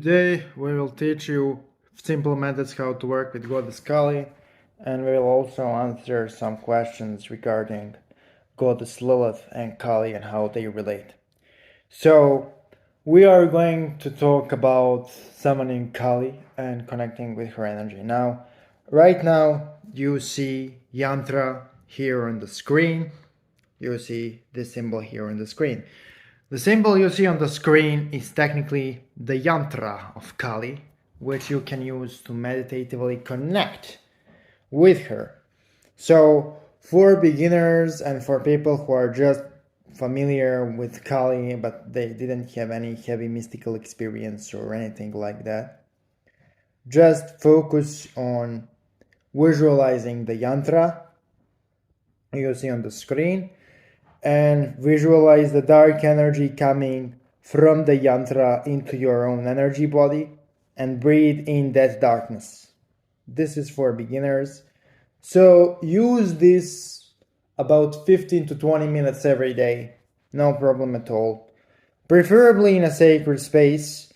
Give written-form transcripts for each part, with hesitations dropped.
Today we will teach you simple methods how to work with Goddess Kali, and we will also answer some questions regarding Goddess Lilith and Kali and how they relate. So we are going to talk about summoning Kali and connecting with her energy. Right now you see yantra here on the screen. You see this symbol here on the screen. The symbol you see on the screen is technically the yantra of Kali, which you can use to meditatively connect with her. So for beginners and for people who are just familiar with Kali but they didn't have any heavy mystical experience or anything like that, just focus on visualizing the yantra you see on the screen and visualize the dark energy coming from the yantra into your own energy body and breathe in that darkness. This is for beginners. So use this about 15 to 20 minutes every day. No problem at all. Preferably in a sacred space.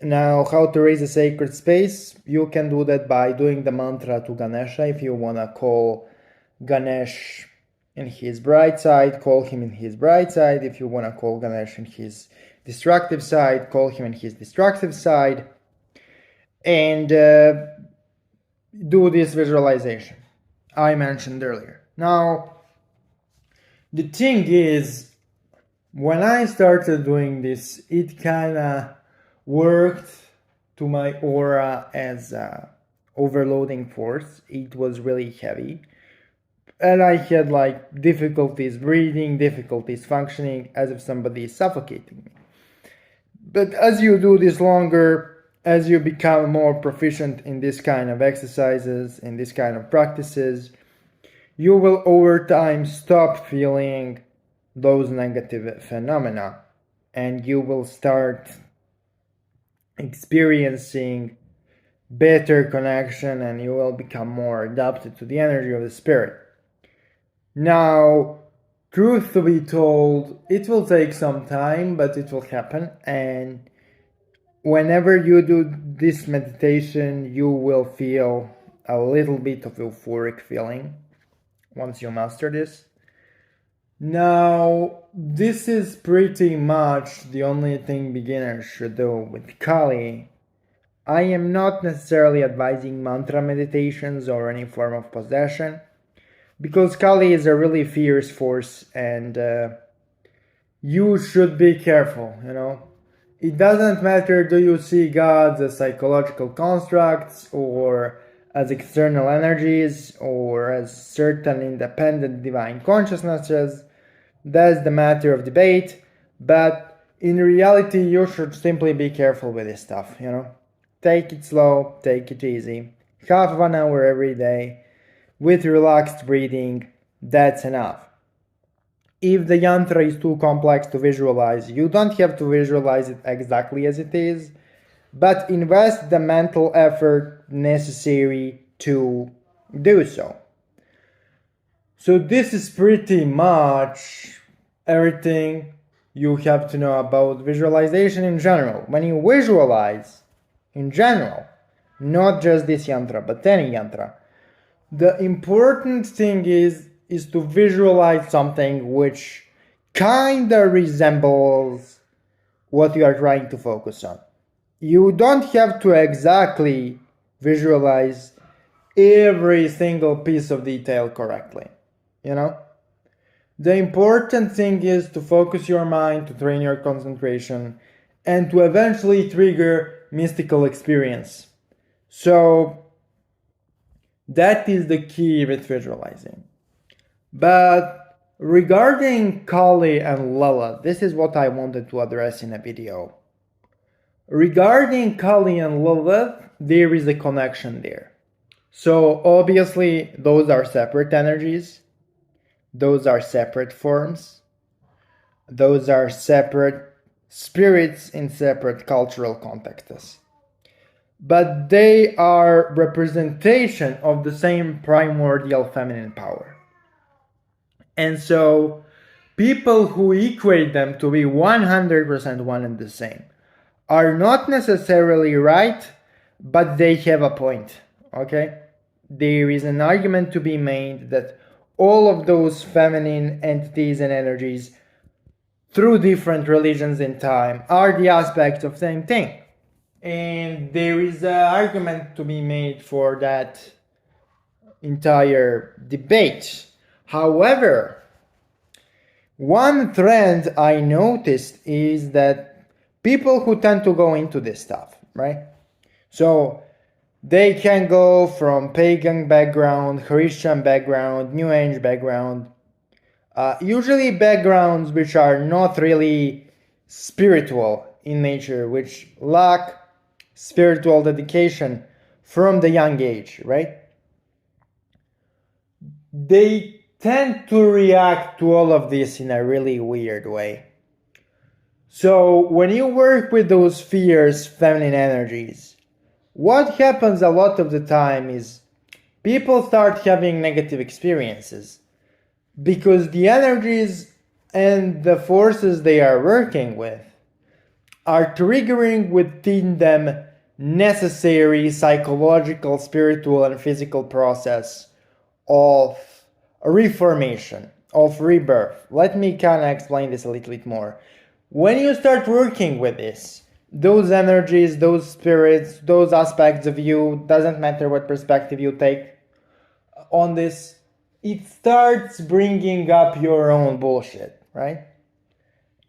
Now, how to raise a sacred space? You can do that by doing the mantra to Ganesha. If you want to call Ganesh in his bright side, call him in his bright side. If you want to call Ganesh in his destructive side, call him in his destructive side. And do this visualization I mentioned earlier. Now, the thing is, when I started doing this, it kind of worked to my aura as a overloading force. It was really heavy. And I had like difficulties breathing, difficulties functioning, as if somebody is suffocating me. But as you do this longer, as you become more proficient in this kind of exercises, in this kind of practices, you will over time stop feeling those negative phenomena and you will start experiencing better connection and you will become more adapted to the energy of the spirit. Now, truth to be told, it will take some time, but it will happen. And whenever you do this meditation, you will feel a little bit of euphoric feeling once you master this. Now, this is pretty much the only thing beginners should do with Kali. I am not necessarily advising mantra meditations or any form of possession, because Kali is a really fierce force and you should be careful, It doesn't matter do you see gods as psychological constructs or as external energies or as certain independent divine consciousnesses. That's the matter of debate, but in reality you should simply be careful with this stuff, Take it slow, take it easy. Half of an hour every day with relaxed breathing, that's enough. If the yantra is too complex to visualize, you don't have to visualize it exactly as it is, but invest the mental effort necessary to do so. So this is pretty much everything you have to know about visualization in general. When you visualize, in general, not just this yantra, but any yantra, the important thing is to visualize something which kinda resembles what you are trying to focus on. You don't have to exactly visualize every single piece of detail correctly, The important thing is to focus your mind, to train your concentration, and to eventually trigger mystical experience. So that is the key with visualizing. But regarding Kali and Lilith, this is what I wanted to address in a video. Regarding Kali and Lilith, there is a connection there. So obviously those are separate energies. Those are separate forms. Those are separate spirits in separate cultural contexts. But they are representation of the same primordial feminine power. And so people who equate them to be 100% one and the same are not necessarily right, but they have a point, okay? There is an argument to be made that all of those feminine entities and energies through different religions in time are the aspects of the same thing. And there is an argument to be made for that entire debate. However, one trend I noticed is that people who tend to go into this stuff, right? So they can go from pagan background, Christian background, New Age background, usually backgrounds which are not really spiritual in nature, which lack spiritual dedication from the young age, right? They tend to react to all of this in a really weird way. So when you work with those fierce feminine energies, what happens a lot of the time is people start having negative experiences because the energies and the forces they are working with are triggering within them necessary psychological, spiritual, and physical process of reformation, of rebirth. Let me kind of explain this a little bit more. When you start working with this, those energies, those spirits, those aspects of you, doesn't matter what perspective you take on this, it starts bringing up your own bullshit, right?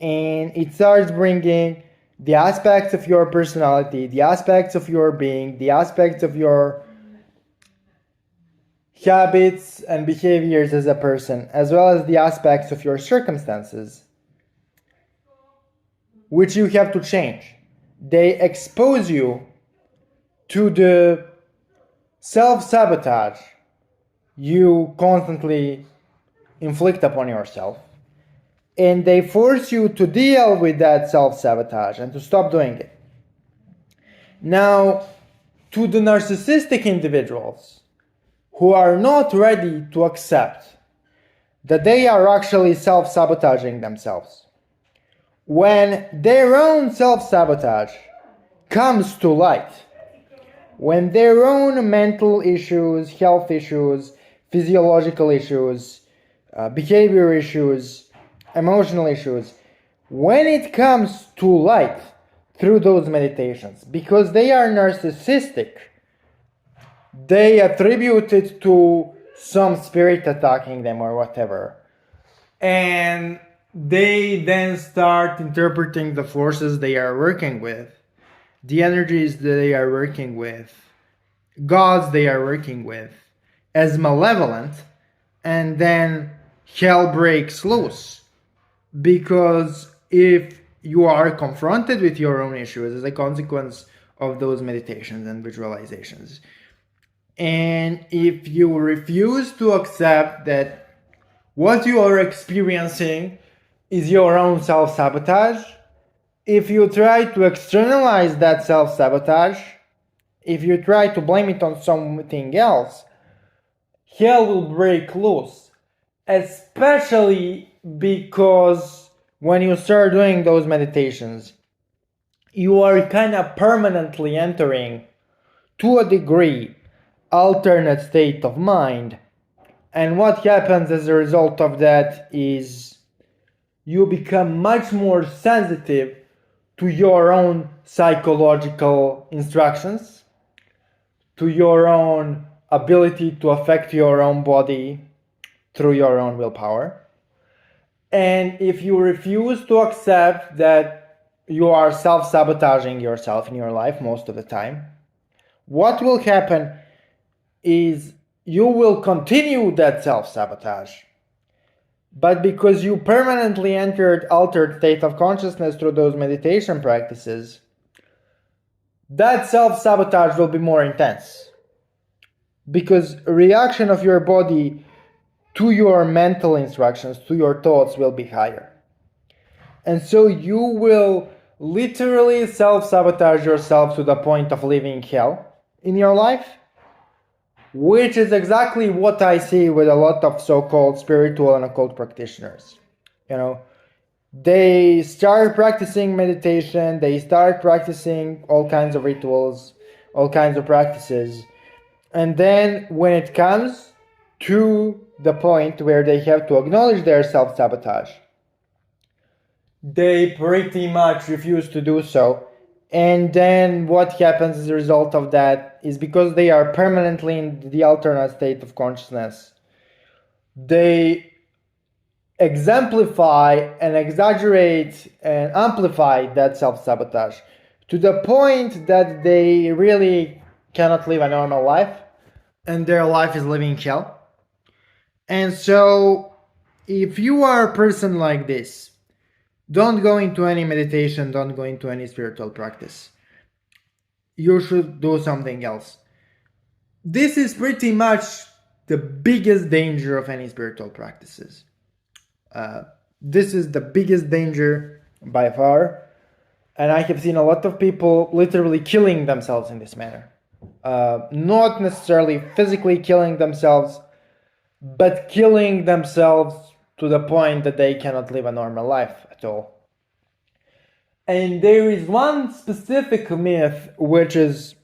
And it starts bringing the aspects of your personality, the aspects of your being, the aspects of your habits and behaviors as a person, as well as the aspects of your circumstances, which you have to change. They expose you to the self-sabotage you constantly inflict upon yourself, and they force you to deal with that self-sabotage and to stop doing it. Now, to the narcissistic individuals who are not ready to accept that they are actually self-sabotaging themselves, when their own self-sabotage comes to light, when their own mental issues, health issues, physiological issues, behavior issues, emotional issues, when it comes to light through those meditations, because they are narcissistic, they attribute it to some spirit attacking them or whatever. And they then start interpreting the forces they are working with, the energies that they are working with, gods they are working with, as malevolent, and then hell breaks loose. Because if you are confronted with your own issues as a consequence of those meditations and visualizations, and if you refuse to accept that what you are experiencing is your own self-sabotage, if you try to externalize that self-sabotage, if you try to blame it on something else, hell will break loose. Especially because when you start doing those meditations, you are kind of permanently entering, to a degree, alternate state of mind. And what happens as a result of that is you become much more sensitive to your own psychological instructions, to your own ability to affect your own body through your own willpower. And if you refuse to accept that you are self-sabotaging yourself in your life most of the time, what will happen is you will continue that self-sabotage. But because you permanently entered altered state of consciousness through those meditation practices, that self-sabotage will be more intense. Because reaction of your body to your mental instructions, to your thoughts, will be higher. And so you will literally self-sabotage yourself to the point of living hell in your life, which is exactly what I see with a lot of so-called spiritual and occult practitioners. You know, They start practicing meditation, they start practicing all kinds of rituals, all kinds of practices. And then when it comes to the point where they have to acknowledge their self-sabotage, they pretty much refuse to do so. And then what happens as a result of that is, because they are permanently in the alternate state of consciousness, they exemplify and exaggerate and amplify that self-sabotage to the point that they really cannot live a normal life, and their life is living hell. And so if you are a person like this, don't go into any meditation, don't go into any spiritual practice. You should do something else. This is pretty much the biggest danger of any spiritual practices. This is the biggest danger by far, and I have seen a lot of people literally killing themselves in this manner. Not necessarily physically killing themselves, but killing themselves to the point that they cannot live a normal life at all. And there is one specific myth which is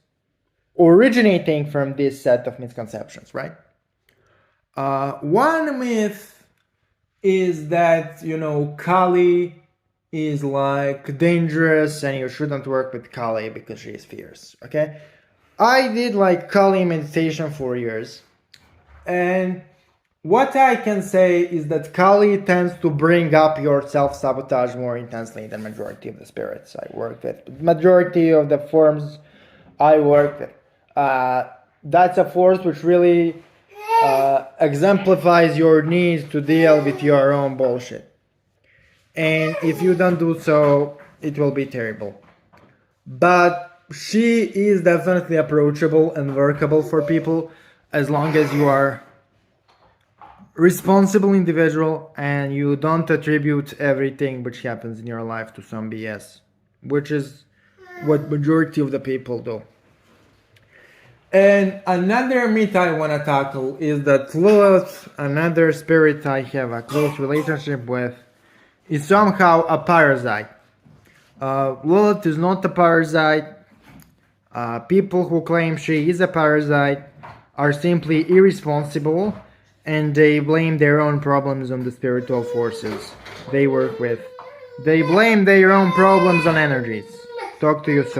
originating from this set of misconceptions, right? One myth is that, Kali is like dangerous and you shouldn't work with Kali because she is fierce, okay? I did like Kali meditation for years, and what I can say is that Kali tends to bring up your self-sabotage more intensely than majority of the spirits I work with. Majority of the forms I work with. That's a force which really exemplifies your need to deal with your own bullshit. And if you don't do so, it will be terrible. But she is definitely approachable and workable for people as long as you are responsible individual and you don't attribute everything which happens in your life to some BS, which is what majority of the people do. And another myth I want to tackle is that Lilith, another spirit I have a close relationship with, is somehow a parasite. Lilith is not a parasite. People who claim she is a parasite are simply irresponsible, and they blame their own problems on the spiritual forces they work with. They blame their own problems on energies. Talk to you soon.